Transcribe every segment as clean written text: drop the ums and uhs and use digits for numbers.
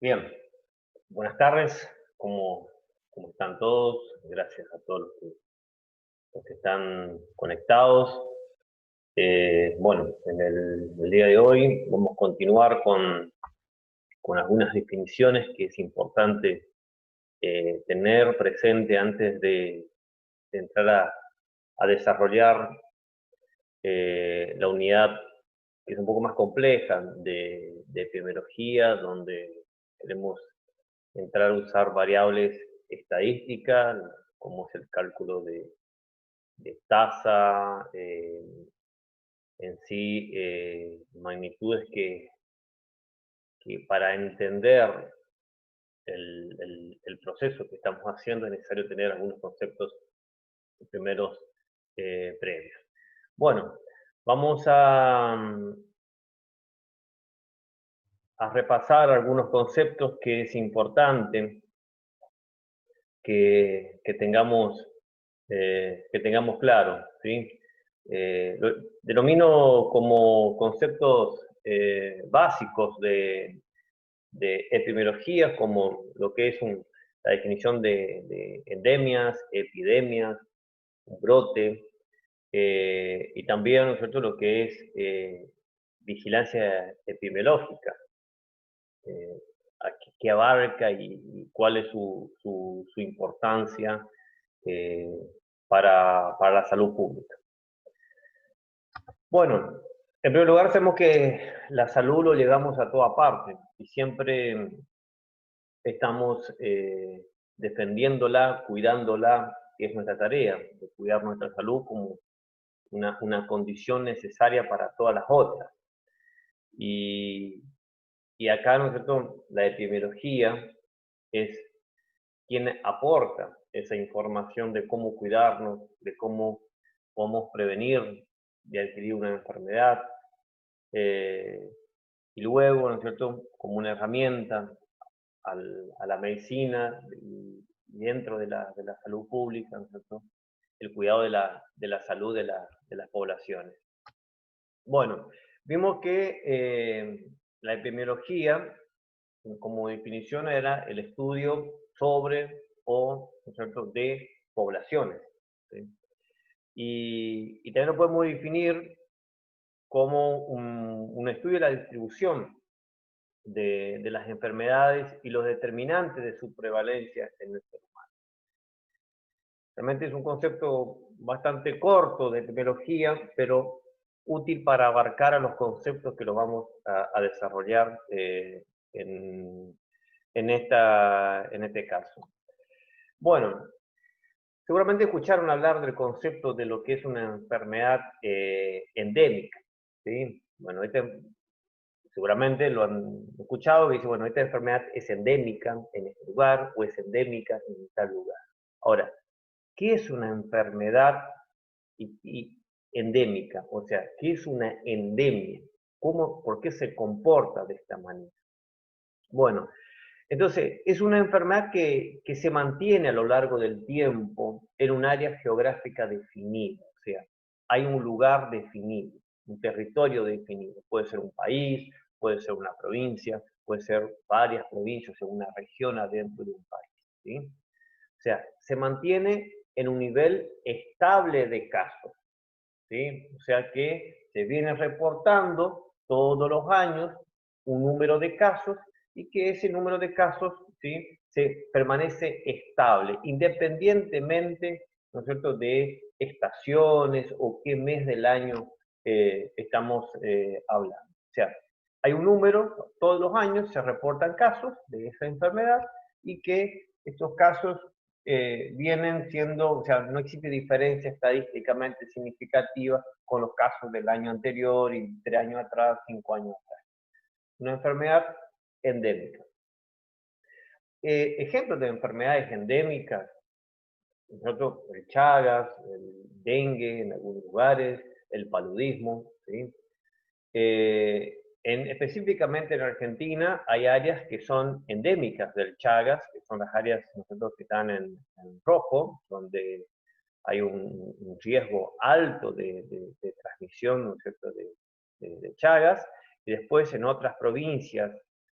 Bien, buenas tardes, ¿cómo están todos? Gracias a todos los que están conectados. Bueno, en el día de hoy vamos a continuar con algunas definiciones que es importante tener presente antes de entrar a desarrollar la unidad que es un poco más compleja de epidemiología, donde queremos entrar a usar variables estadísticas, como es el cálculo de tasa, en sí, magnitudes que para entender el proceso que estamos haciendo es necesario tener algunos conceptos primeros previos. Bueno, vamos a repasar algunos conceptos que es importante que tengamos claro, ¿sí? Lo denomino como conceptos básicos de epidemiología, como lo que es la definición de endemias, epidemias, un brote, y también, ¿no es cierto?, lo que es vigilancia epidemiológica, eh, qué abarca y cuál es su importancia eh, para la salud pública. Bueno, en primer lugar, sabemos que la salud lo llegamos a toda parte y siempre estamos defendiéndola, cuidándola, que es nuestra tarea, de cuidar nuestra salud como una condición necesaria para todas las otras. Y, y acá, ¿no es cierto?, la epidemiología es quien aporta esa información de cómo cuidarnos, de cómo podemos prevenir de adquirir una enfermedad, eh, y luego, ¿no es cierto?, como una herramienta a la medicina y dentro de la salud pública, ¿no es cierto?, el cuidado de la salud de las poblaciones. Bueno, vimos que la epidemiología, como definición, era el estudio sobre o, ¿no es cierto?, de poblaciones, ¿sí? Y también lo podemos definir como un estudio de la distribución de las enfermedades y los determinantes de su prevalencia en el ser humano. Realmente es un concepto bastante corto de epidemiología, pero útil para abarcar a los conceptos que lo vamos a desarrollar en, en este caso. Bueno, seguramente escucharon hablar del concepto de lo que es una enfermedad endémica, ¿sí? Bueno, seguramente lo han escuchado y dice, bueno, esta enfermedad es endémica en este lugar o es endémica en tal lugar. Ahora, ¿qué es una enfermedad endémica? O sea, ¿qué es una endemia? ¿Por qué se comporta de esta manera? Bueno, entonces, es una enfermedad que se mantiene a lo largo del tiempo en un área geográfica definida, o sea, hay un lugar definido, un territorio definido. Puede ser un país, puede ser una provincia, puede ser varias provincias o una región adentro de un país, ¿sí? O sea, se mantiene en un nivel estable de casos, ¿sí? O sea que se viene reportando todos los años un número de casos y que ese número de casos, ¿sí?, se permanece estable, independientemente, ¿no es cierto?, de estaciones o qué mes del año estamos hablando. O sea, hay un número, todos los años se reportan casos de esa enfermedad y que estos casos vienen siendo, o sea, no existe diferencia estadísticamente significativa con los casos del año anterior y 3 años atrás, 5 años atrás. Una enfermedad endémica. Ejemplos de enfermedades endémicas, nosotros, el Chagas, el dengue en algunos lugares, el paludismo, ¿sí? Específicamente en Argentina hay áreas que son endémicas del Chagas, que son las áreas nosotros que están en rojo, donde hay un riesgo alto de transmisión, ¿no es cierto?, de Chagas, y después en otras provincias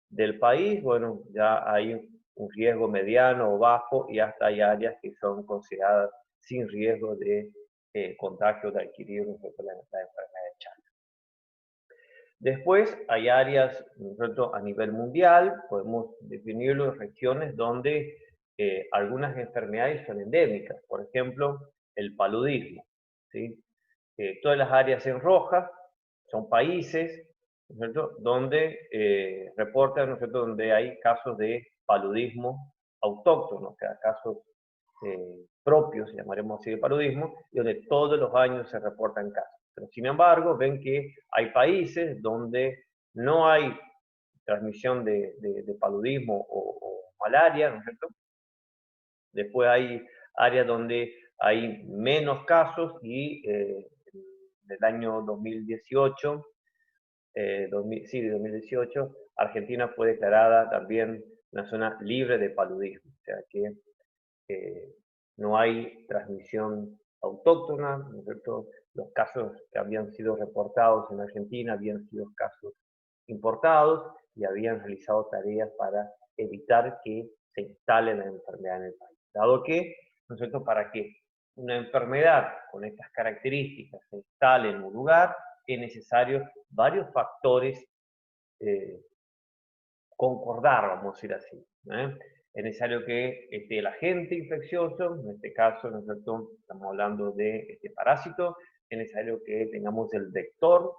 del país, bueno, ya hay un riesgo mediano o bajo y hasta hay áreas que son consideradas sin riesgo de contagio de adquirir la enfermedad de Chagas. Después hay áreas, ¿no es cierto?, a nivel mundial, podemos definirlo en regiones donde algunas enfermedades son endémicas, por ejemplo, el paludismo, ¿sí? Todas las áreas en roja son países, ¿no es cierto?, donde reportan, ¿no es cierto?, donde hay casos de paludismo autóctono, o sea, casos propios, llamaremos así, de paludismo, y donde todos los años se reportan casos. Pero sin embargo, ven que hay países donde no hay transmisión de paludismo o malaria, ¿no es cierto? Después hay áreas donde hay menos casos y en el año 2018, de 2018, Argentina fue declarada también una zona libre de paludismo, o sea que no hay transmisión autóctona, ¿no es cierto? Los casos que habían sido reportados en Argentina habían sido casos importados y habían realizado tareas para evitar que se instale la enfermedad en el país. Dado que, ¿no es cierto?, para que una enfermedad con estas características se instale en un lugar, es necesario varios factores eh, concordar, vamos a decir así. Es necesario que esté el agente infeccioso, en este caso, ¿no es cierto?, estamos hablando de este parásito, es necesario que tengamos el vector,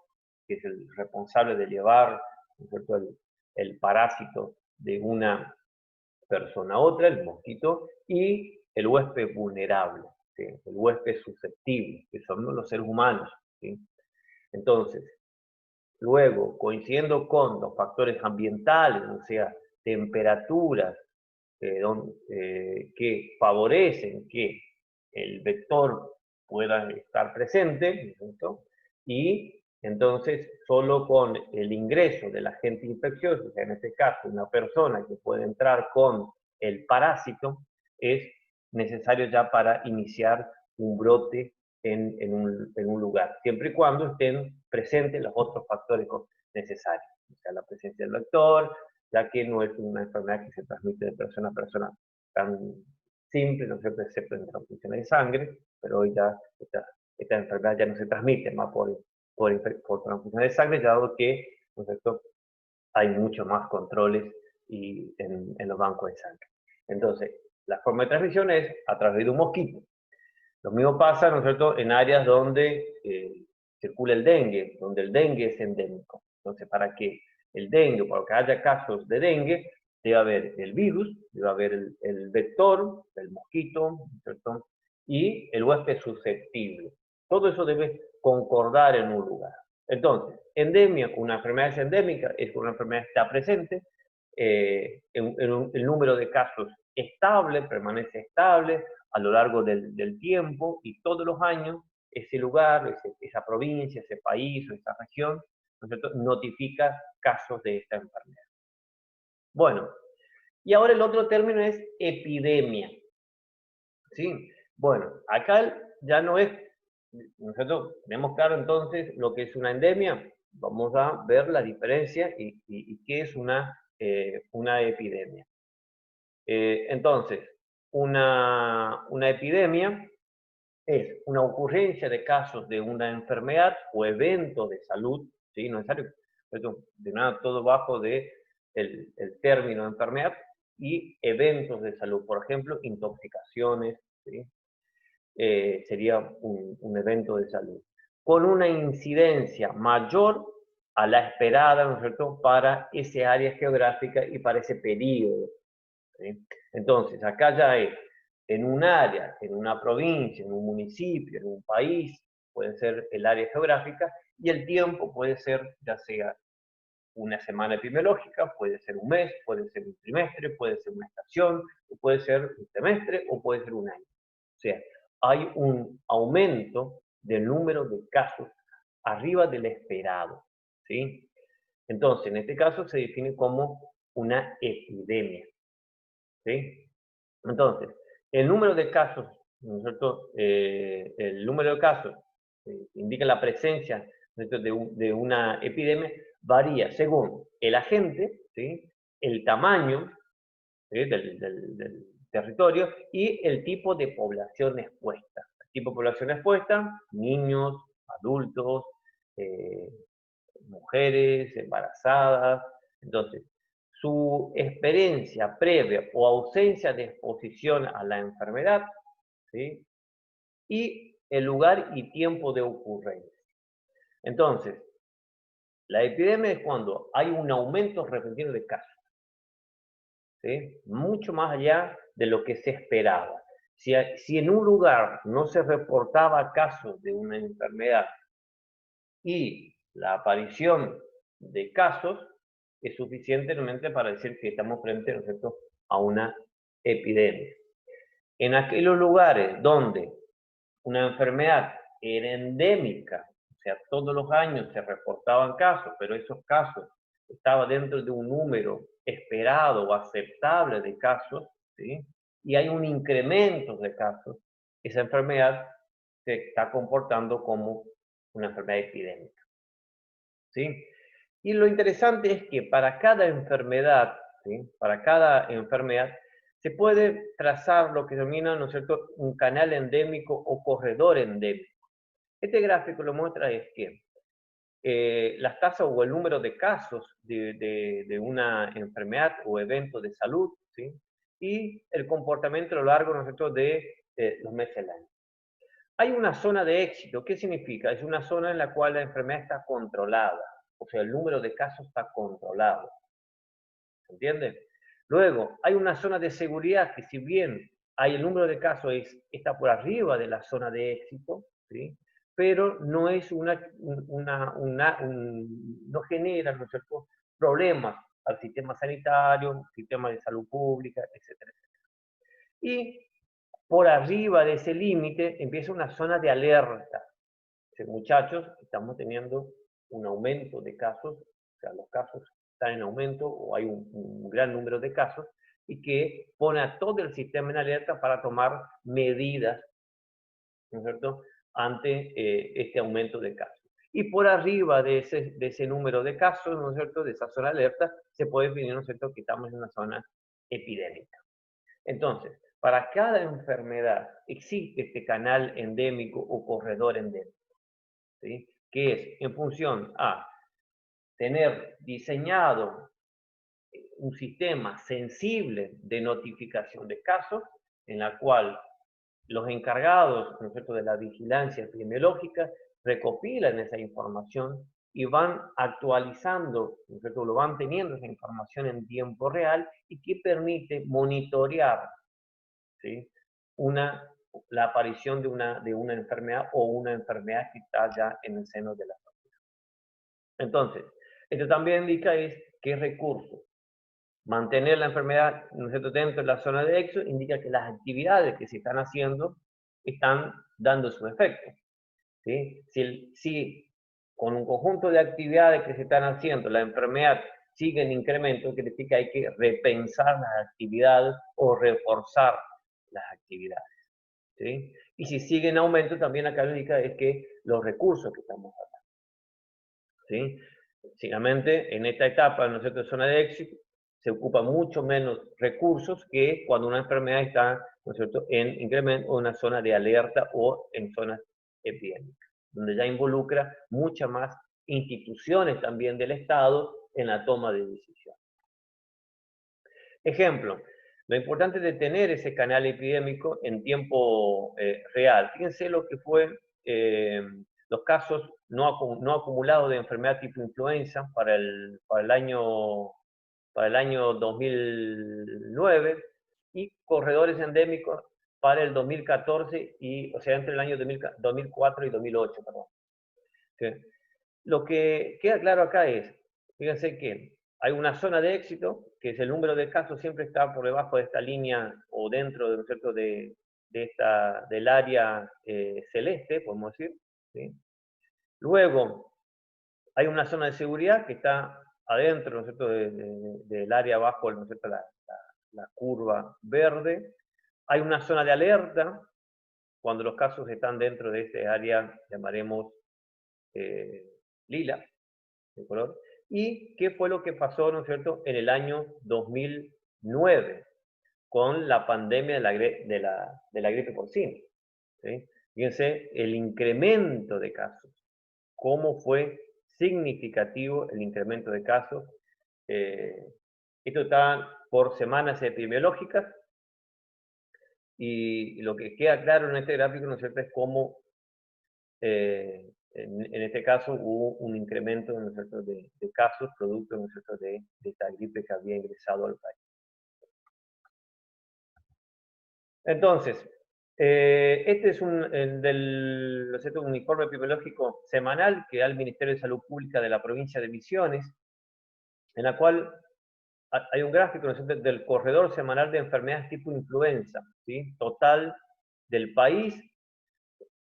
que es el responsable de llevar, ¿no es cierto?, el parásito de una persona a otra, el mosquito, y el huésped vulnerable, ¿sí?, el huésped susceptible, que son los seres humanos, ¿sí? Entonces, luego, coincidiendo con los factores ambientales, o sea, temperaturas, que favorecen que el vector pueda estar presente, ¿no? Y entonces solo con el ingreso del agente infeccioso, o sea, en este caso una persona que puede entrar con el parásito, es necesario ya para iniciar un brote en un lugar, siempre y cuando estén presentes los otros factores necesarios, o sea, la presencia del vector, ya que no es una enfermedad que se transmite de persona a persona tan simple, ¿no es cierto?, excepto en transfusiones de sangre, pero hoy ya esta enfermedad ya no se transmite más por transfusiones de sangre, dado que, ¿no es cierto?, hay muchos más controles en los bancos de sangre. Entonces, la forma de transmisión es a través de un mosquito. Lo mismo pasa, ¿no es cierto?, en áreas donde circula el dengue, donde el dengue es endémico. Entonces, para que el dengue, para que haya casos de dengue, debe haber el virus, debe haber el vector, el mosquito, ¿no es cierto?, y el huésped susceptible. Todo eso debe concordar en un lugar. Entonces, endemia, una enfermedad es endémica, es una enfermedad que está presente, el número de casos estable, permanece estable a lo largo del tiempo, y todos los años ese lugar, esa provincia, ese país o esa región, ¿no es cierto?, notifica casos de esta enfermedad. Bueno, y ahora el otro término es epidemia, ¿sí? Bueno, acá ya no es, nosotros tenemos claro entonces lo que es una endemia, vamos a ver la diferencia y qué es una epidemia. Entonces, una epidemia es una ocurrencia de casos de una enfermedad o evento de salud, ¿sí? No es necesario, de nada, todo bajo de el término enfermedad y eventos de salud, por ejemplo, intoxicaciones, ¿sí? Sería un evento de salud, con una incidencia mayor a la esperada, ¿no es cierto?, para ese área geográfica y para ese periodo, ¿sí? Entonces, acá ya es en un área, en una provincia, en un municipio, en un país, puede ser el área geográfica, y el tiempo puede ser ya sea una semana epidemiológica, puede ser un mes, puede ser un trimestre, puede ser una estación, puede ser un semestre o puede ser un año. O sea, hay un aumento del número de casos arriba del esperado, ¿sí? Entonces, en este caso se define como una epidemia, ¿sí? Entonces, el número de casos, ¿no es cierto?, el número de casos indica la presencia, ¿no es cierto?, de una epidemia, varía según el agente, ¿sí?, el tamaño, ¿sí?, del territorio y el tipo de población expuesta. El tipo de población expuesta, niños, adultos, eh, mujeres, embarazadas. Entonces, su experiencia previa o ausencia de exposición a la enfermedad, ¿sí?, y el lugar y tiempo de ocurrencia. Entonces, la epidemia es cuando hay un aumento repentino de casos, ¿sí?, mucho más allá de lo que se esperaba. Si en un lugar no se reportaba casos de una enfermedad y la aparición de casos es suficientemente para decir que estamos frente, ¿no es cierto?, a una epidemia. En aquellos lugares donde una enfermedad era endémica, o sea, todos los años se reportaban casos, pero esos casos estaban dentro de un número esperado o aceptable de casos, ¿sí?, y hay un incremento de casos, esa enfermedad se está comportando como una enfermedad epidémica, ¿sí? Y lo interesante es que para cada enfermedad, ¿sí?, para cada enfermedad, se puede trazar lo que denomina, ¿no es cierto?, un canal endémico o corredor endémico. Este gráfico lo muestra es que las tasas o el número de casos de una enfermedad o evento de salud, ¿sí?, y el comportamiento a lo largo, ¿no es cierto?, de los meses del año. Hay una zona de éxito. ¿Qué significa? Es una zona en la cual la enfermedad está controlada, o sea, el número de casos está controlado. ¿Se entiende? Luego, hay una zona de seguridad que, si bien hay el número de casos está por arriba de la zona de éxito, ¿sí?, pero no es no genera, ¿no es cierto?, problemas al sistema sanitario, sistema de salud pública, etcétera, etcétera. Y por arriba de ese límite empieza una zona de alerta. Muchachos, estamos teniendo un aumento de casos, o sea, los casos están en aumento o hay un gran número de casos, y que pone a todo el sistema en alerta para tomar medidas, ¿no es cierto?, ante este aumento de casos. Y por arriba de ese número de casos, ¿no es cierto?, de esa zona de alerta, se puede definir, ¿no es cierto?, que estamos en una zona epidémica. Entonces, para cada enfermedad existe este canal endémico o corredor endémico, ¿sí?, que es en función a tener diseñado un sistema sensible de notificación de casos, en la cual los encargados, ¿no es cierto?, de la vigilancia epidemiológica recopilan esa información y van actualizando, ¿no es cierto?, lo van teniendo esa información en tiempo real y que permite monitorear, ¿sí?, la aparición de una enfermedad o una enfermedad que está ya en el seno de la sociedad. Entonces, esto también indica qué recursos. Mantener la enfermedad, ¿no es cierto?, dentro de la zona de éxito indica que las actividades que se están haciendo están dando su efecto, ¿sí? Si con un conjunto de actividades que se están haciendo la enfermedad sigue en incremento, quiere decir que hay que repensar las actividades o reforzar las actividades, ¿sí? Y si sigue en aumento, también acá lo indica es que los recursos que estamos hablando, ¿sí? Básicamente, en esta etapa, ¿no es cierto?, de zona de éxito, se ocupa mucho menos recursos que cuando una enfermedad está, ¿no es cierto?, en incremento o en una zona de alerta o en zonas epidémicas, donde ya involucra muchas más instituciones también del Estado en la toma de decisiones. Ejemplo, lo importante de tener ese canal epidémico en tiempo real. Fíjense lo que fue los casos no acumulados de enfermedad tipo influenza para el año 2009 y corredores endémicos para el 2014, o sea, entre el año 2004 y 2008, perdón. ¿Sí? Lo que queda claro acá es, fíjense que hay una zona de éxito, que es el número de casos siempre está por debajo de esta línea o dentro, ¿no es cierto?, del área celeste, podemos decir, ¿sí? Luego, hay una zona de seguridad que está adentro, ¿no es cierto?, del área abajo, ¿no es cierto?, la curva verde. Hay una zona de alerta, cuando los casos están dentro de ese área, llamaremos lila, de color. ¿Y qué fue lo que pasó, ¿no es cierto?, en el año 2009 con la pandemia de la gripe porcina, ¿sí? Fíjense el incremento de casos, cómo fue significativo el incremento de casos. Eh, Esto está por semanas epidemiológicas y lo que queda claro en este gráfico, ¿no es cierto?, es cómo en este caso hubo un incremento, ¿no es cierto?, de casos producto, ¿no es cierto?, de esta gripe que había ingresado al país. Entonces, este es ¿no es cierto?, un informe epidemiológico semanal que da el Ministerio de Salud Pública de la provincia de Misiones, en la cual hay un gráfico, ¿no es cierto?, del corredor semanal de enfermedades tipo influenza, ¿sí?, total del país,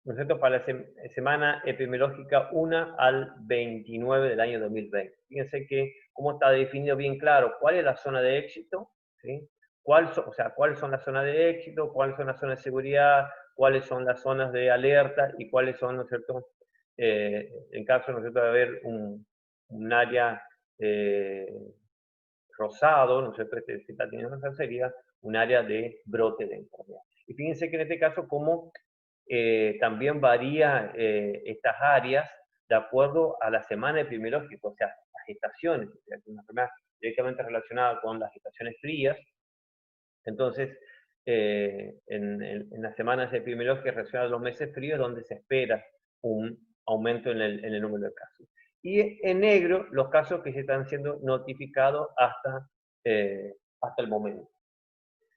¿no es cierto?, para la semana epidemiológica 1 al 29 del año 2020. Fíjense que cómo está definido bien claro cuál es la zona de éxito, ¿sí? Cuáles son las zonas de éxito, cuáles son las zonas de seguridad, cuáles son las zonas de alerta y cuáles son, ¿no es cierto?, en caso, ¿no es cierto?, de haber un área rosado, ¿no es cierto?, este está teniendo esa sería un área de brote de enfermedad. Y fíjense que en este caso, cómo también varía estas áreas de acuerdo a la semana epidemiológica, o sea, las estaciones, o sea, una enfermedad directamente relacionada con las estaciones frías. Entonces, en las semanas epidemiológicas relacionadas a los meses fríos, donde se espera un aumento en el número de casos. Y en negro, los casos que se están siendo notificados hasta el momento.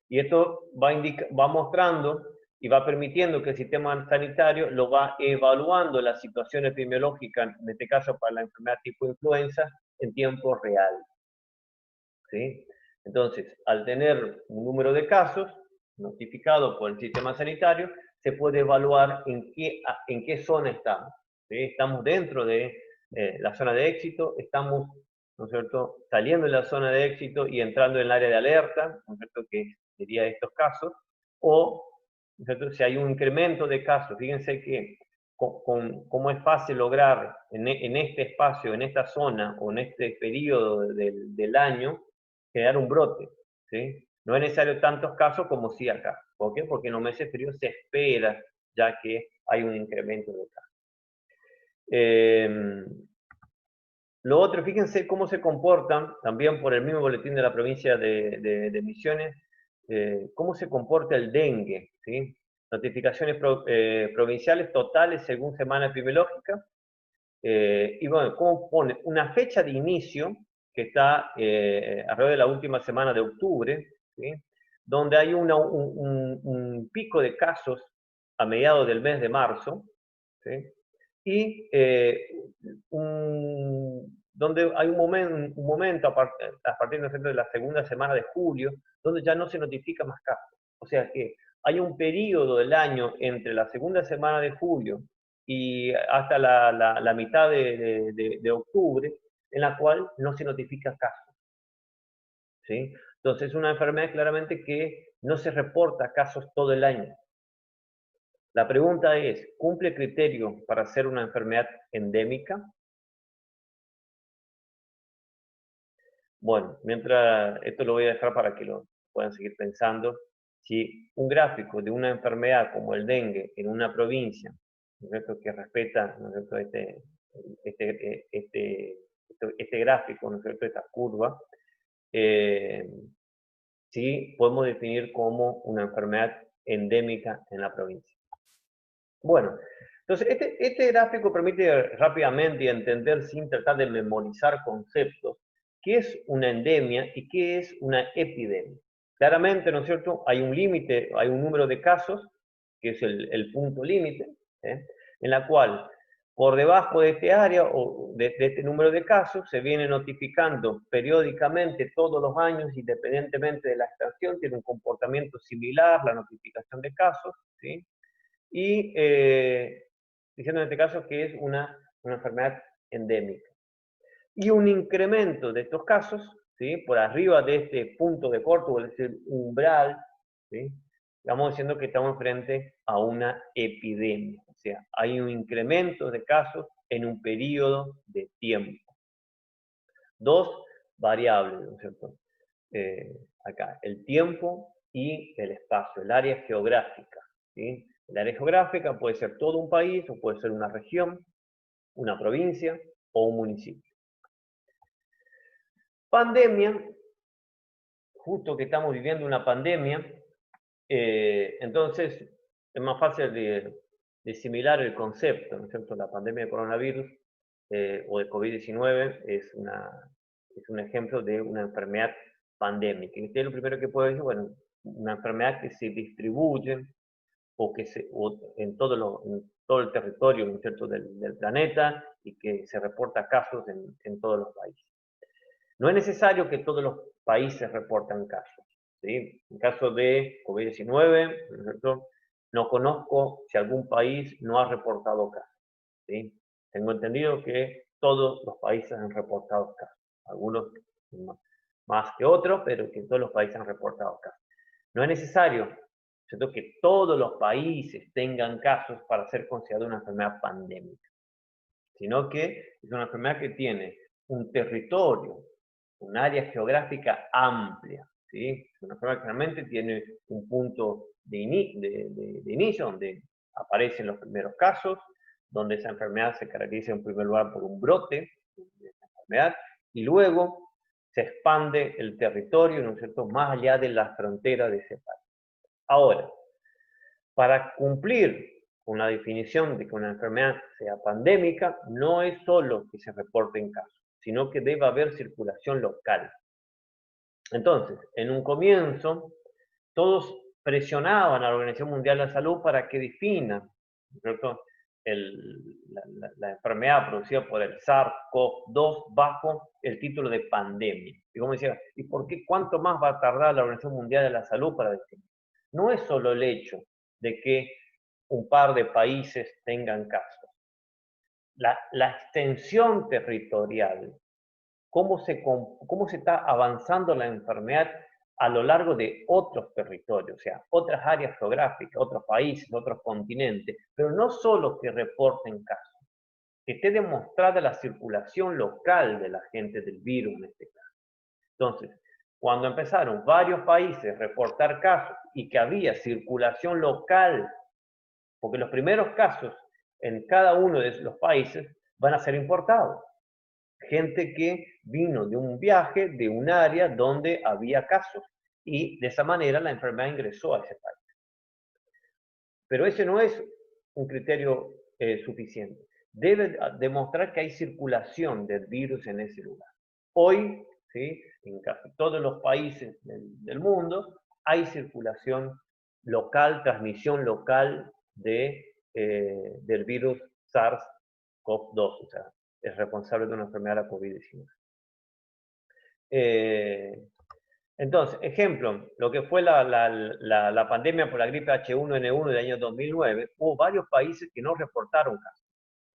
Y esto va mostrando y va permitiendo que el sistema sanitario lo va evaluando la situación epidemiológica, en este caso para la enfermedad tipo influenza, en tiempo real, ¿sí? Entonces, al tener un número de casos notificado por el sistema sanitario, se puede evaluar en qué zona estamos, ¿sí? Estamos dentro de la zona de éxito, estamos, ¿no es cierto?, saliendo de la zona de éxito y entrando en el área de alerta, ¿no es cierto?, que sería estos casos, o, ¿no es cierto?, si hay un incremento de casos. Fíjense que cómo es fácil lograr en este espacio, en esta zona o en este periodo del año, generar un brote, ¿sí? No es necesario tantos casos como sí acá. ¿Por qué? Porque en los meses fríos se espera ya que hay un incremento de casos. Lo otro, fíjense cómo se comportan, también por el mismo boletín de la provincia de Misiones, cómo se comporta el dengue, ¿sí? Notificaciones provinciales totales según semana epidemiológica, y bueno, cómo pone una fecha de inicio que está alrededor de la última semana de octubre, ¿sí?, donde hay un pico de casos a mediados del mes de marzo, ¿sí?, y donde hay un momento a partir de la segunda semana de julio, donde ya no se notifica más casos. O sea que hay un periodo del año entre la segunda semana de julio y hasta la mitad de octubre, en la cual no se notifica casos, ¿sí? Entonces, es una enfermedad claramente que no se reporta casos todo el año. La pregunta es, ¿cumple criterio para ser una enfermedad endémica? Bueno, mientras esto lo voy a dejar para que lo puedan seguir pensando. Si un gráfico de una enfermedad como el dengue en una provincia, ¿no es cierto?, que respeta, ¿no es cierto?, este gráfico, ¿no es cierto?, esta curva, eh, sí podemos definir como una enfermedad endémica en la provincia. Bueno, entonces este gráfico permite rápidamente y entender sin tratar de memorizar conceptos qué es una endemia y qué es una epidemia. Claramente, ¿no es cierto?, hay un límite, hay un número de casos, que es el punto límite, en la cual por debajo de este área o de este número de casos se viene notificando periódicamente todos los años, independientemente de la estación, tiene un comportamiento similar la notificación de casos, ¿sí? Y diciendo en este caso que es una enfermedad endémica. Y un incremento de estos casos, ¿sí?, por arriba de este punto de corte, es decir, umbral, ¿sí?, estamos diciendo que estamos frente a una epidemia. O sea, hay un incremento de casos en un periodo de tiempo. Dos variables, ¿no es cierto? Acá, el tiempo y el espacio, el área geográfica, ¿sí? El área geográfica puede ser todo un país o puede ser una región, una provincia o un municipio. Pandemia, justo que estamos viviendo una pandemia, entonces es más fácil de asimilar el concepto, ¿no es cierto? La pandemia de coronavirus o de COVID-19 es un ejemplo de una enfermedad pandémica. Y usted lo primero que puede decir, bueno, una enfermedad que se distribuye o en todo el territorio, ¿no es cierto?, del planeta y que se reporta casos en todos los países. No es necesario que todos los países reporten casos, ¿sí? En caso de COVID-19, ¿no es cierto?, no conozco si algún país no ha reportado casos, ¿sí? Tengo entendido que todos los países han reportado casos, algunos más que otros, pero que todos los países han reportado casos. No es necesario, ¿cierto?, que todos los países tengan casos para ser considerada una enfermedad pandémica, sino que es una enfermedad que tiene un territorio, un área geográfica amplia, ¿sí? Es una enfermedad que realmente tiene un punto de inicio donde aparecen los primeros casos, donde esa enfermedad se caracteriza en primer lugar por un brote de esa enfermedad, y luego se expande el territorio, ¿no es cierto?, más allá de la frontera de ese país. Ahora, para cumplir con la definición de que una enfermedad sea pandémica, no es solo que se reporten casos, sino que debe haber circulación local. Entonces, en un comienzo, todos presionaban a la Organización Mundial de la Salud para que defina, ¿cierto?, la enfermedad producida por el SARS-CoV-2 bajo el título de pandemia. Y como decía, ¿y por qué cuánto más va a tardar la Organización Mundial de la Salud para definir? No es solo el hecho de que un par de países tengan casos. La extensión territorial, cómo se está avanzando la enfermedad a lo largo de otros territorios, o sea, otras áreas geográficas, otros países, otros continentes, pero no solo que reporten casos, que esté demostrada la circulación local de la gente del virus en este caso. Entonces, cuando empezaron varios países a reportar casos y que había circulación local, porque los primeros casos en cada uno de los países van a ser importados. Gente que vino de un viaje, de un área donde había casos, y de esa manera la enfermedad ingresó a ese país. Pero ese no es un criterio suficiente. Debe demostrar que hay circulación del virus en ese lugar. Hoy, ¿sí?, en casi todos los países del mundo hay circulación local, transmisión local del virus SARS-CoV-2, o sea, es responsable de una enfermedad, la COVID-19. Entonces, ejemplo, lo que fue la pandemia por la gripe H1N1 del año 2009, hubo varios países que no reportaron casos,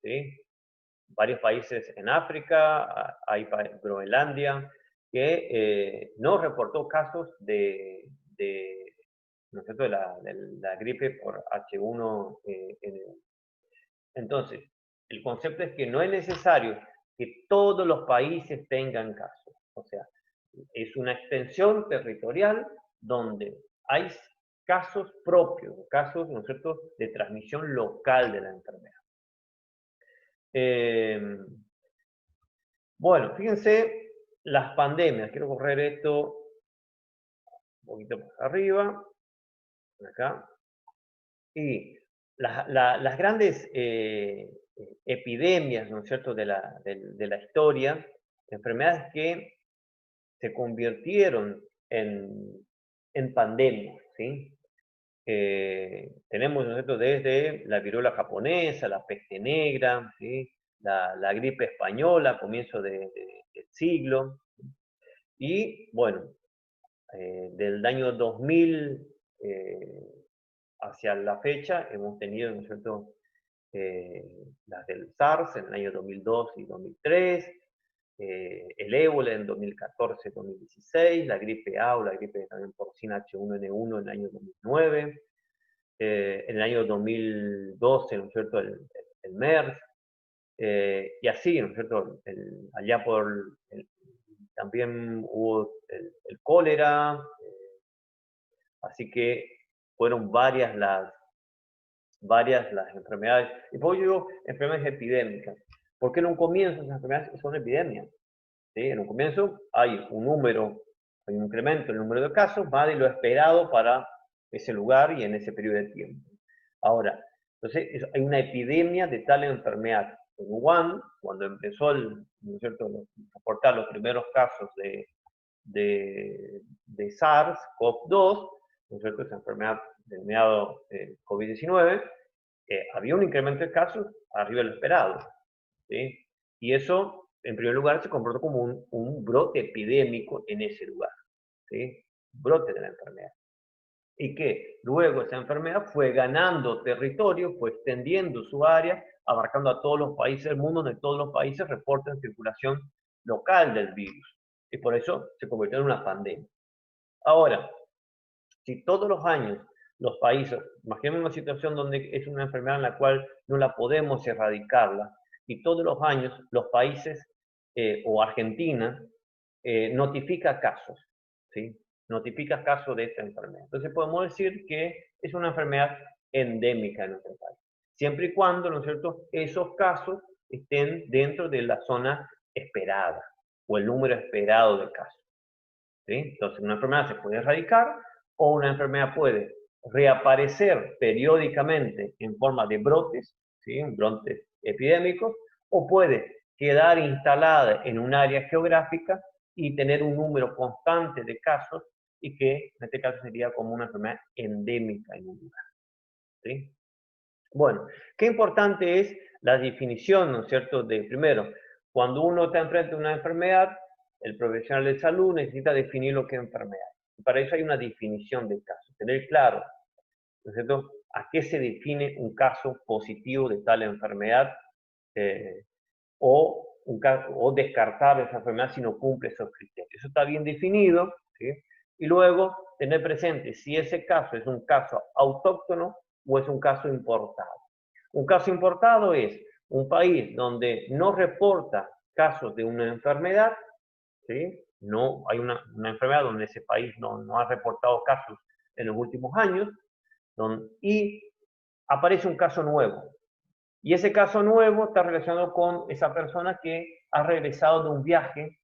¿sí? Varios países en África, hay Groenlandia, que no reportó casos ¿no es cierto?, de la gripe por H1N1. Entonces, el concepto es que no es necesario que todos los países tengan casos. O sea, es una extensión territorial donde hay casos propios, casos, ¿no es cierto?, de transmisión local de la enfermedad. Bueno, fíjense las pandemias. Quiero correr esto un poquito más arriba, acá. Y las grandes epidemias, ¿no es cierto?, de la historia, enfermedades que se convirtieron en pandemias, ¿sí? Tenemos, ¿no es cierto?, desde la viruela japonesa, la peste negra, ¿sí?, la gripe española a comienzo del siglo, y bueno, del año 2000 hacia la fecha hemos tenido, ¿no es cierto?, las del SARS en el año 2002 y 2003, el ébola en 2014-2016, la gripe A o la gripe también porcina H1N1 en el año 2009, en el año 2012, ¿no es cierto?, el MERS, y así, ¿no es cierto?, allá por también hubo el cólera, así que fueron varias las enfermedades. Y por ello digo enfermedades epidémicas, porque en un comienzo esas enfermedades son epidemias. ¿Sí? En un comienzo hay hay un incremento en el número de casos, más de lo esperado para ese lugar y en ese periodo de tiempo. Ahora, entonces hay una epidemia de tal enfermedad. En Wuhan, cuando empezó ¿no es cierto?, a reportar los primeros casos de SARS-CoV-2, ¿no es cierto?, esa enfermedad denominado COVID-19, había un incremento de casos arriba de lo esperado. ¿Sí? Y eso, en primer lugar, se comportó como un brote epidémico en ese lugar. ¿Sí? Brote de la enfermedad. Y que luego esa enfermedad fue ganando territorio, fue extendiendo su área, abarcando a todos los países del mundo, donde todos los países reportan circulación local del virus. Y por eso se convirtió en una pandemia. Ahora, si todos los años los países, imaginemos una situación donde es una enfermedad en la cual no la podemos erradicarla, y todos los años los países o Argentina notifica casos, ¿sí? Notifica casos de esta enfermedad. Entonces podemos decir que es una enfermedad endémica en nuestro país, siempre y cuando, ¿no es cierto?, esos casos estén dentro de la zona esperada o el número esperado de casos. ¿Sí? Entonces una enfermedad se puede erradicar o una enfermedad puede reaparecer periódicamente en forma de brotes, ¿sí?, brotes epidémicos, o puede quedar instalada en un área geográfica y tener un número constante de casos y que en este caso sería como una enfermedad endémica en un lugar. ¿Sí? Bueno, qué importante es la definición, ¿no es cierto?, de primero, cuando uno está enfrente de una enfermedad, el profesional de salud necesita definir lo que es enfermedad. Y para eso hay una definición del caso, tener claro, ¿no es cierto?, a qué se define un caso positivo de tal enfermedad o descartar esa enfermedad si no cumple esos criterios. Eso está bien definido, ¿sí? Y luego tener presente si ese caso es un caso autóctono o es un caso importado. Un caso importado es un país donde no reporta casos de una enfermedad, ¿sí? No hay una enfermedad donde ese país no ha reportado casos en los últimos años, y aparece un caso nuevo. Y ese caso nuevo está relacionado con esa persona que ha regresado de un viaje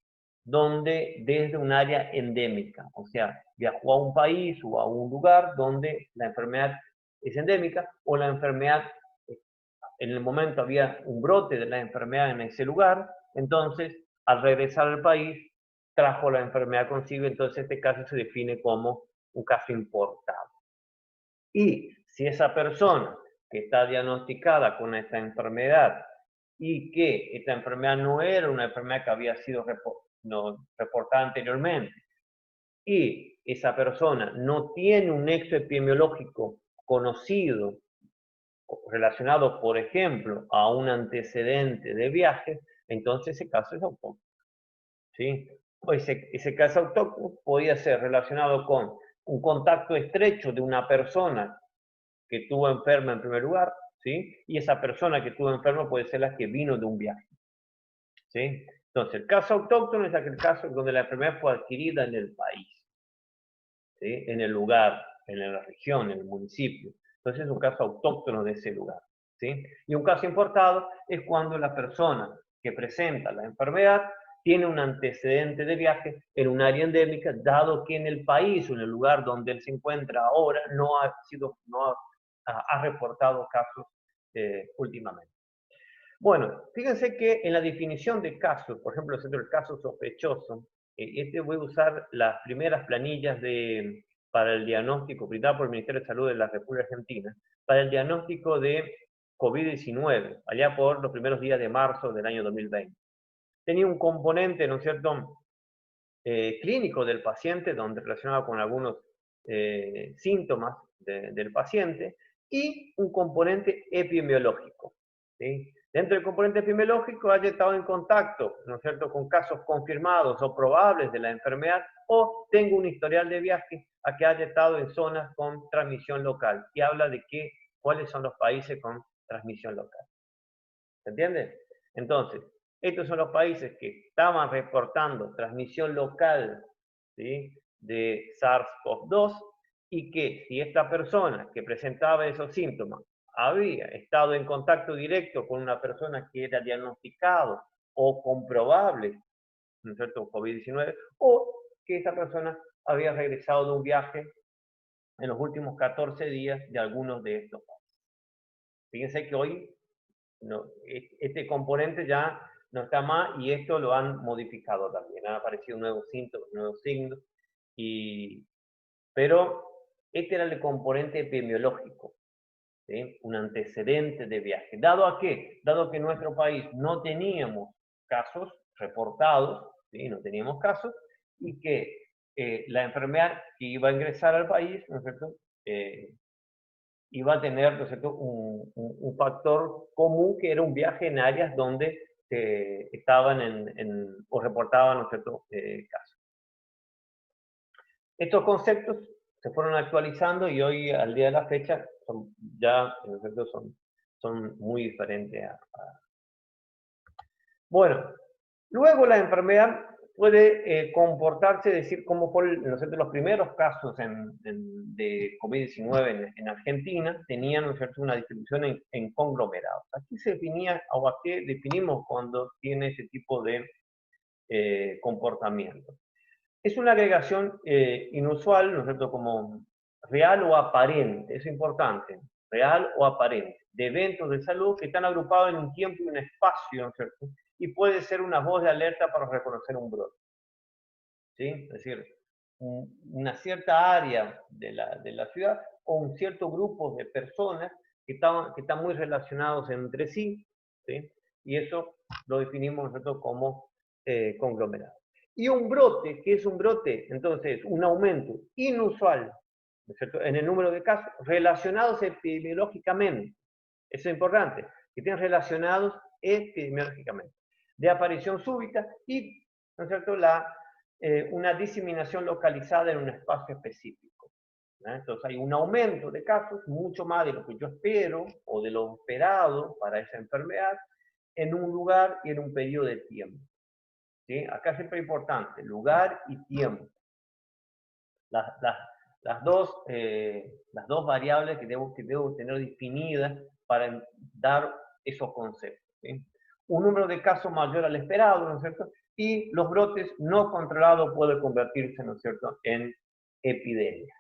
desde un área endémica, o sea, viajó a un país o a un lugar donde la enfermedad es endémica o la enfermedad, en el momento había un brote de la enfermedad en ese lugar, entonces al regresar al país trajo la enfermedad consigo, entonces este caso se define como un caso importado. Y si esa persona que está diagnosticada con esta enfermedad y que esta enfermedad no era una enfermedad que había sido reportada anteriormente, y esa persona no tiene un nexo epidemiológico conocido relacionado, por ejemplo, a un antecedente de viaje, entonces ese caso es autóctono. ¿Sí? O ese caso autóctono podía ser relacionado con un contacto estrecho de una persona que estuvo enferma en primer lugar, ¿sí? Y esa persona que estuvo enferma puede ser la que vino de un viaje, ¿sí? Entonces, el caso autóctono es aquel caso donde la enfermedad fue adquirida en el país, ¿sí?, en el lugar, en la región, en el municipio. Entonces es un caso autóctono de ese lugar, ¿sí? Y un caso importado es cuando la persona que presenta la enfermedad tiene un antecedente de viaje en un área endémica, dado que en el país o en el lugar donde él se encuentra ahora no ha reportado casos últimamente. Bueno, fíjense que en la definición de casos, por ejemplo, el caso sospechoso, voy a usar las primeras planillas para el diagnóstico brindado por el Ministerio de Salud de la República Argentina, para el diagnóstico de COVID-19, allá por los primeros días de marzo del año 2020. Tenía un componente, ¿no es cierto?, clínico del paciente, donde relacionaba con algunos síntomas del paciente, y un componente epidemiológico, ¿sí? Dentro del componente epidemiológico haya estado en contacto, ¿no es cierto?, con casos confirmados o probables de la enfermedad, o tengo un historial de viaje a que haya estado en zonas con transmisión local, y habla de cuáles son los países con transmisión local. ¿Se entiende? Entonces, Estos son los países que estaban reportando transmisión local, ¿sí?, de SARS-CoV-2 y que si esta persona que presentaba esos síntomas había estado en contacto directo con una persona que era diagnosticado o comprobable, ¿no es cierto?, COVID-19, o que esa persona había regresado de un viaje en los últimos 14 días de algunos de estos países. Fíjense que hoy no, este componente ya no está más y esto lo han modificado también. Han aparecido nuevos síntomas, nuevos signos, pero este era el componente epidemiológico, ¿sí?, un antecedente de viaje. ¿Dado a qué? Dado que en nuestro país no teníamos casos reportados, ¿sí?, no teníamos casos, y que la enfermedad que iba a ingresar al país, ¿no es cierto?, iba a tener, ¿no es cierto?, un factor común que era un viaje en áreas donde estaban o reportaban, ¿no es cierto?, casos. Estos conceptos se fueron actualizando y hoy, al día de la fecha, ¿no es cierto?, son muy diferentes Bueno, luego la enfermedad puede comportarse, decir, como por ¿no es cierto?, los primeros casos de COVID-19 en Argentina tenían, ¿no es cierto?, una distribución en conglomerados. Aquí se definía, o aquí definimos cuando tiene ese tipo de comportamiento. Es una agregación inusual, ¿no es cierto?, como real o aparente, es importante, real o aparente, de eventos de salud que están agrupados en un tiempo y un espacio, ¿no es cierto?, y puede ser una voz de alerta para reconocer un brote, ¿sí? Es decir, una cierta área de la ciudad o un cierto grupo de personas que están muy relacionados entre sí, ¿sí? Y eso lo definimos nosotros como conglomerado. Y un brote, ¿qué es un brote? Entonces, un aumento inusual, ¿no es cierto?, en el número de casos relacionados epidemiológicamente. Eso es importante, que estén relacionados epidemiológicamente. De aparición súbita y, ¿no es cierto?, una diseminación localizada en un espacio específico, ¿no? Entonces hay un aumento de casos, mucho más de lo que yo espero o de lo esperado para esa enfermedad, en un lugar y en un periodo de tiempo, ¿sí? Acá siempre es importante, lugar y tiempo. Las, las, las dos variables que debo tener definidas para dar esos conceptos, ¿sí? Un número de casos mayor al esperado, ¿no es cierto? Y los brotes no controlados pueden convertirse, ¿no es cierto?, en epidemias,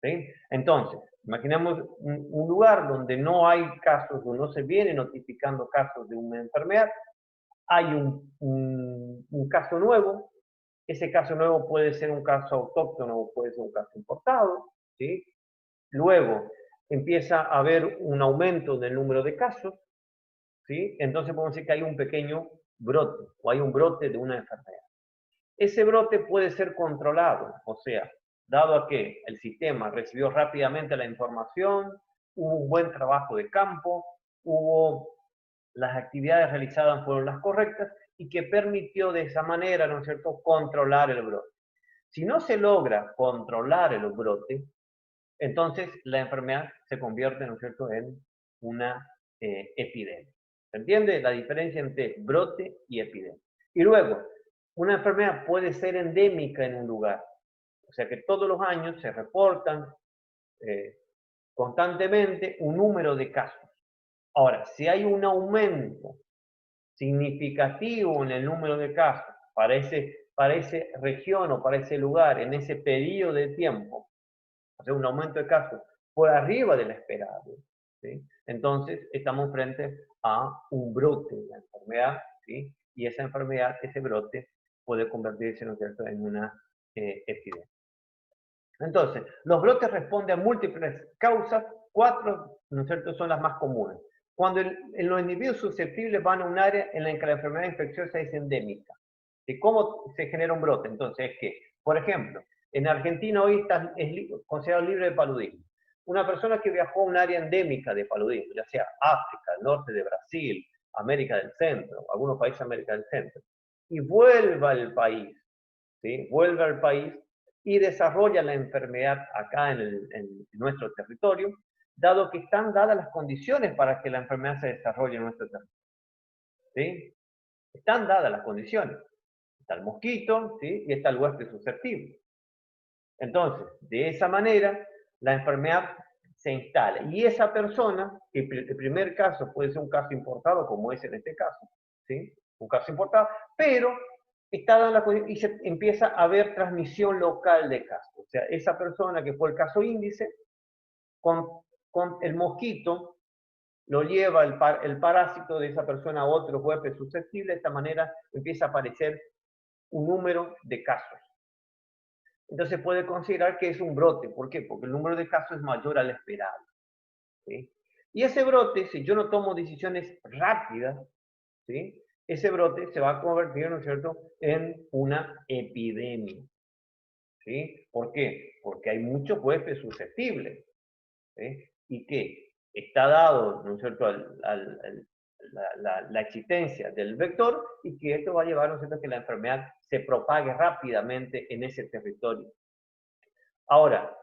¿sí? Entonces, imaginemos un lugar donde no hay casos, donde no se viene notificando casos de una enfermedad, hay un caso nuevo. Ese caso nuevo puede ser un caso autóctono o puede ser un caso importado, ¿sí? Luego empieza a haber un aumento del número de casos, ¿sí? Entonces podemos decir que hay un pequeño brote o hay un brote de una enfermedad. Ese brote puede ser controlado, o sea, dado a que el sistema recibió rápidamente la información, hubo un buen trabajo de campo, las actividades realizadas fueron las correctas y que permitió de esa manera, ¿no es cierto?, controlar el brote. Si no se logra controlar el brote, entonces la enfermedad se convierte, ¿no es cierto?, en una epidemia. ¿Se entiende la diferencia entre brote y epidemia? Y luego, una enfermedad puede ser endémica en un lugar. O sea que todos los años se reportan constantemente un número de casos. Ahora, si hay un aumento significativo en el número de casos para esa región o para ese lugar, en ese periodo de tiempo, o sea, un aumento de casos por arriba del esperado, ¿sí? Entonces estamos frente a un brote de la enfermedad, ¿sí? Y esa enfermedad, ese brote, puede convertirse, ¿no es cierto?, en una epidemia. Entonces, los brotes responden a múltiples causas, 4, ¿no es cierto?, son las más comunes. Cuando en los individuos susceptibles van a un área en la que la enfermedad infecciosa es endémica. ¿Y cómo se genera un brote? Entonces, es que, por ejemplo, en Argentina hoy es considerado libre de paludismo. Una persona que viajó a un área endémica de paludismo, ya sea África, el norte de Brasil, América del Centro, algunos países de América del Centro, y vuelva al país, ¿sí? Vuelve al país y desarrolla la enfermedad acá en nuestro territorio, dado que están dadas las condiciones para que la enfermedad se desarrolle en nuestro territorio, ¿sí? Están dadas las condiciones. Está el mosquito, ¿sí? Y está el huésped susceptible. Entonces, de esa manera, la enfermedad se instala. Y esa persona, el primer caso puede ser un caso importado, como es en este caso, ¿sí? Un caso importado, pero está dada la condición y se empieza a haber transmisión local de casos. O sea, esa persona que fue el caso índice, con el mosquito, lo lleva el parásito de esa persona a otro huésped susceptible, de esta manera empieza a aparecer un número de casos. Entonces puede considerar que es un brote. ¿Por qué? Porque el número de casos es mayor al esperado. ¿Sí? Y ese brote, si yo no tomo decisiones rápidas, ¿sí? Ese brote se va a convertir, ¿no es cierto?, en una epidemia. ¿Sí? ¿Por qué? Porque hay muchos huéspedes susceptibles. ¿Sí? Y que está dado, ¿no es cierto?, la existencia del vector y que esto va a llevar, ¿no es cierto?, a que la enfermedad se propague rápidamente en ese territorio. Ahora,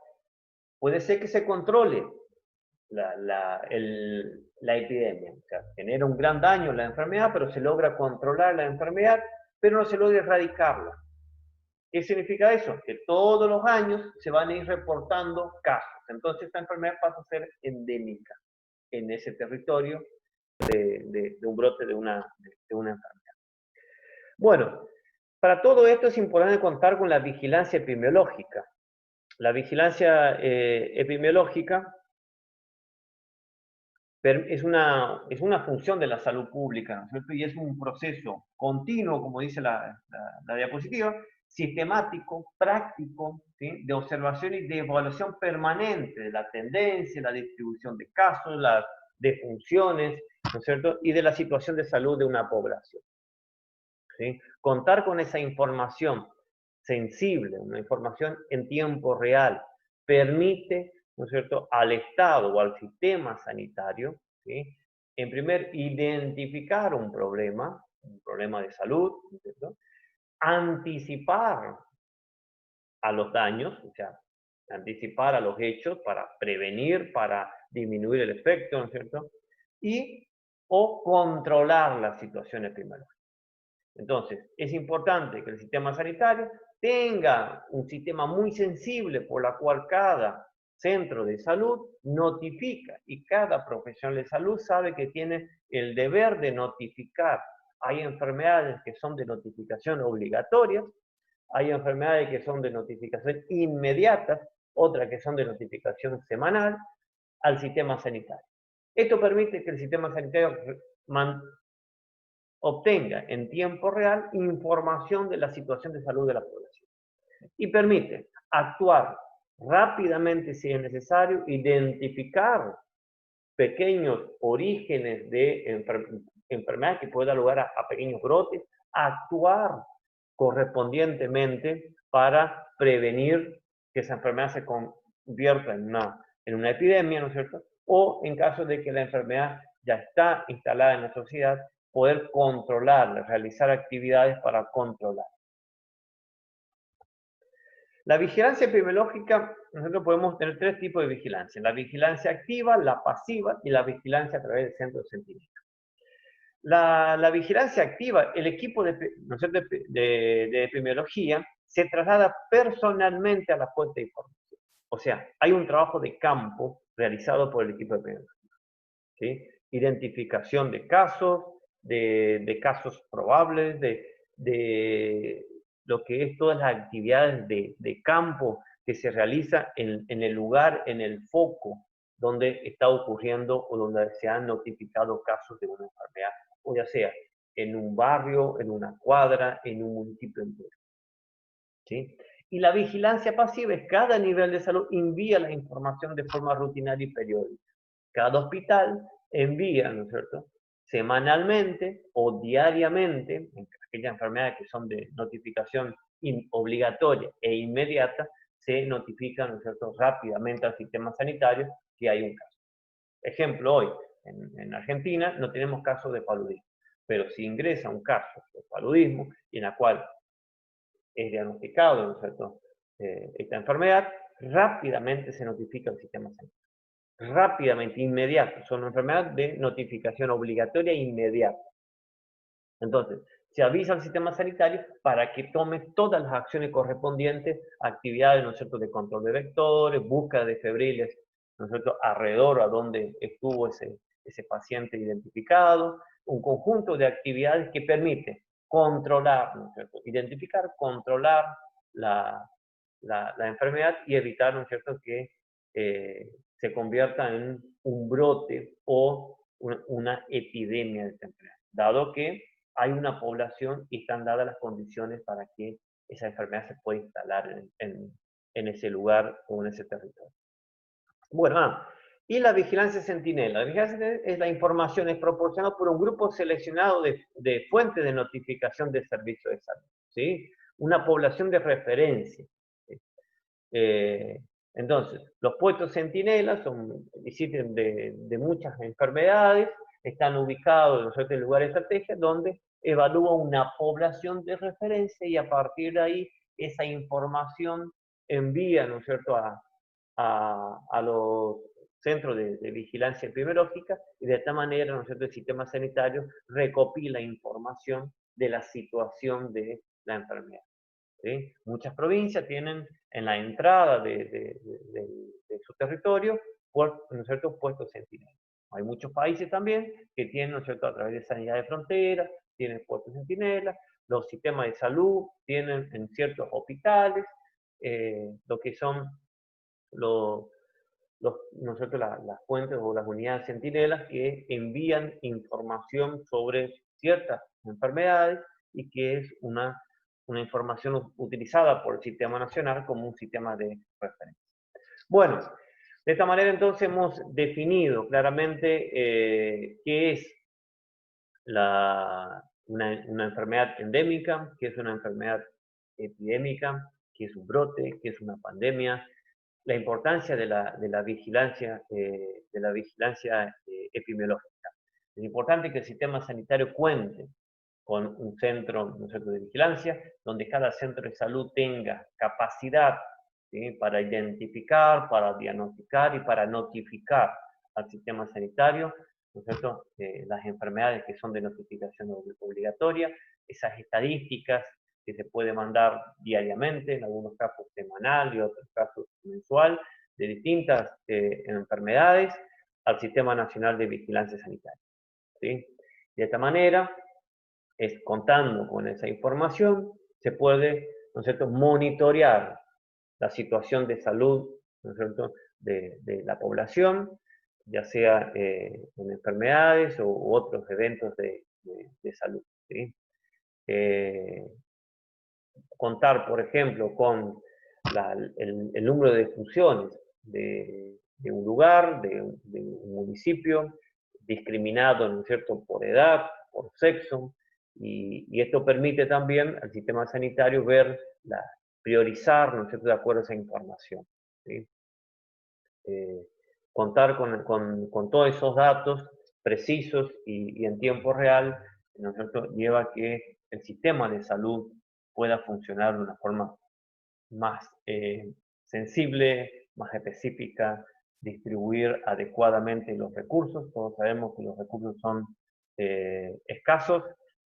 puede ser que se controle la epidemia, o sea, genera un gran daño la enfermedad, pero se logra controlar la enfermedad, pero no se logra erradicarla. ¿Qué significa eso? Que todos los años se van a ir reportando casos. Entonces esta enfermedad pasa a ser endémica en ese territorio de un brote de una enfermedad. Bueno, para todo esto es importante contar con la vigilancia epidemiológica. La vigilancia epidemiológica es una función de la salud pública, ¿no es cierto? Y es un proceso continuo, como dice la diapositiva, sistemático, práctico, ¿sí?, de observación y de evaluación permanente de la tendencia, la distribución de casos, las defunciones, ¿no es cierto?, y de la situación de salud de una población. ¿Sí? Contar con esa información sensible, una información en tiempo real, permite, ¿no es cierto?, al Estado o al sistema sanitario, ¿sí?, en primer, identificar un problema de salud, ¿no es cierto?, anticipar a los daños, o sea, anticipar a los hechos para prevenir, para disminuir el efecto, ¿no es cierto?, y o controlar la situación epidemiológica. Entonces, es importante que el sistema sanitario tenga un sistema muy sensible por la cual cada centro de salud notifica y cada profesional de salud sabe que tiene el deber de notificar. Hay enfermedades que son de notificación obligatoria, hay enfermedades que son de notificación inmediata, otras que son de notificación semanal al sistema sanitario. Esto permite que el sistema sanitario obtenga en tiempo real información de la situación de salud de la población y permite actuar rápidamente si es necesario, identificar pequeños orígenes de enfermedades que pueden dar lugar a pequeños brotes, actuar correspondientemente para prevenir que esa enfermedad se convierta en una epidemia, ¿no es cierto? O en caso de que la enfermedad ya está instalada en la sociedad, poder controlarla, realizar actividades para controlar. La vigilancia epidemiológica, nosotros podemos tener tres tipos de vigilancia: la vigilancia activa, la pasiva y la vigilancia a través del centro de sentimiento. La vigilancia activa, el equipo de epidemiología se traslada personalmente a la fuente de información. O sea, hay un trabajo de campo realizado por el equipo de epidemiología, ¿sí? Identificación de casos, de casos probables, de lo que es todas las actividades de campo que se realiza en el lugar, en el foco donde está ocurriendo o donde se han notificado casos de una enfermedad, o ya sea en un barrio, en una cuadra, en un municipio entero. ¿Sí? Y la vigilancia pasiva es cada nivel de salud envía la información de forma rutinaria y periódica. Cada hospital envía, ¿no es cierto?, semanalmente o diariamente, en aquellas enfermedades que son de notificación obligatoria e inmediata, se notifica, ¿no es cierto?, rápidamente al sistema sanitario que hay un caso. Ejemplo, hoy en Argentina no tenemos casos de paludismo, pero si ingresa un caso de paludismo y en la cual es diagnosticado, ¿no es cierto?, esta enfermedad, rápidamente se notifica al sistema sanitario. Rápidamente, inmediato. Son enfermedades de notificación obligatoria inmediata. Entonces, se avisa al sistema sanitario para que tome todas las acciones correspondientes, actividades, ¿no es cierto?, de control de vectores, búsqueda de febriles, ¿no es cierto?, alrededor a donde estuvo ese paciente identificado, un conjunto de actividades que permite controlar, ¿no es cierto?, identificar, controlar la enfermedad y evitar, ¿no es cierto?, que se convierta en un brote o una epidemia de esta enfermedad, dado que hay una población y están dadas las condiciones para que esa enfermedad se pueda instalar en ese lugar o en ese territorio. Bueno, y la vigilancia centinela. La vigilancia centinela es la información, es proporcionada por un grupo seleccionado de fuentes de notificación de servicios de salud, ¿sí? Una población de referencia. ¿Sí? Entonces, los puestos centinelas existen de muchas enfermedades, están ubicados en ciertos lugares de estrategia donde evalúa una población de referencia y a partir de ahí esa información envía, ¿no es cierto?, a los centros de vigilancia epidemiológica y de esta manera, ¿no es cierto?, el sistema sanitario recopila información de la situación de la enfermedad. ¿Sí? Muchas provincias tienen en la entrada de su territorio ¿no es cierto?, puestos centinelas. Hay muchos países también que tienen, ¿no es cierto?, a través de sanidad de frontera, tienen puestos centinelas, los sistemas de salud tienen en ciertos hospitales, lo que son ¿no es cierto?, las fuentes o las unidades centinelas que envían información sobre ciertas enfermedades y que es una información utilizada por el Sistema Nacional como un sistema de referencia. Bueno, de esta manera entonces hemos definido claramente qué es una enfermedad endémica, qué es una enfermedad epidémica, qué es un brote, qué es una pandemia, la importancia de la vigilancia, epidemiológica. Es importante que el sistema sanitario cuente con un centro, de vigilancia, donde cada centro de salud tenga capacidad, ¿sí?, para identificar, para diagnosticar y para notificar al sistema sanitario, ¿no es cierto?, las enfermedades que son de notificación obligatoria, esas estadísticas que se puede mandar diariamente, en algunos casos semanal y otros casos mensual, de distintas enfermedades al Sistema Nacional de Vigilancia Sanitaria. ¿Sí? De esta manera, contando con esa información, se puede, ¿no es cierto?, monitorear la situación de salud, ¿no es cierto?, de la población, ya sea en enfermedades u otros eventos de salud. ¿Sí? Contar, por ejemplo, con el número de funciones de un lugar, de un municipio, discriminado, ¿no es cierto?, por edad, por sexo, y esto permite también al sistema sanitario priorizar, ¿no es cierto?, de acuerdo a esa información. ¿Sí? Contar con todos esos datos precisos y en tiempo real, ¿no es cierto?, lleva a que el sistema de salud pueda funcionar de una forma más sensible, más específica, distribuir adecuadamente los recursos. Todos sabemos que los recursos son escasos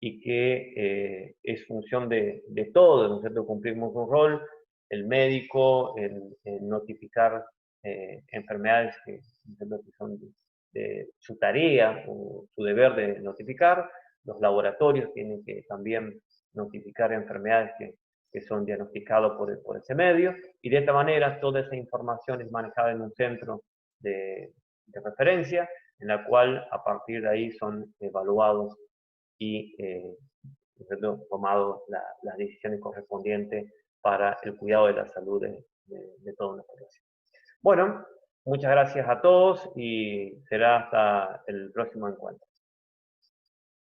y que es función de todos, ¿no es cierto?, cumplimos un rol, el médico, en notificar enfermedades que son de su tarea o su deber de notificar, los laboratorios tienen que también notificar enfermedades que son diagnosticados por ese medio, y de esta manera toda esa información es manejada en un centro de referencia, en la cual a partir de ahí son evaluados y tomados las decisiones correspondientes para el cuidado de la salud de toda una población. Bueno, muchas gracias a todos y será hasta el próximo encuentro.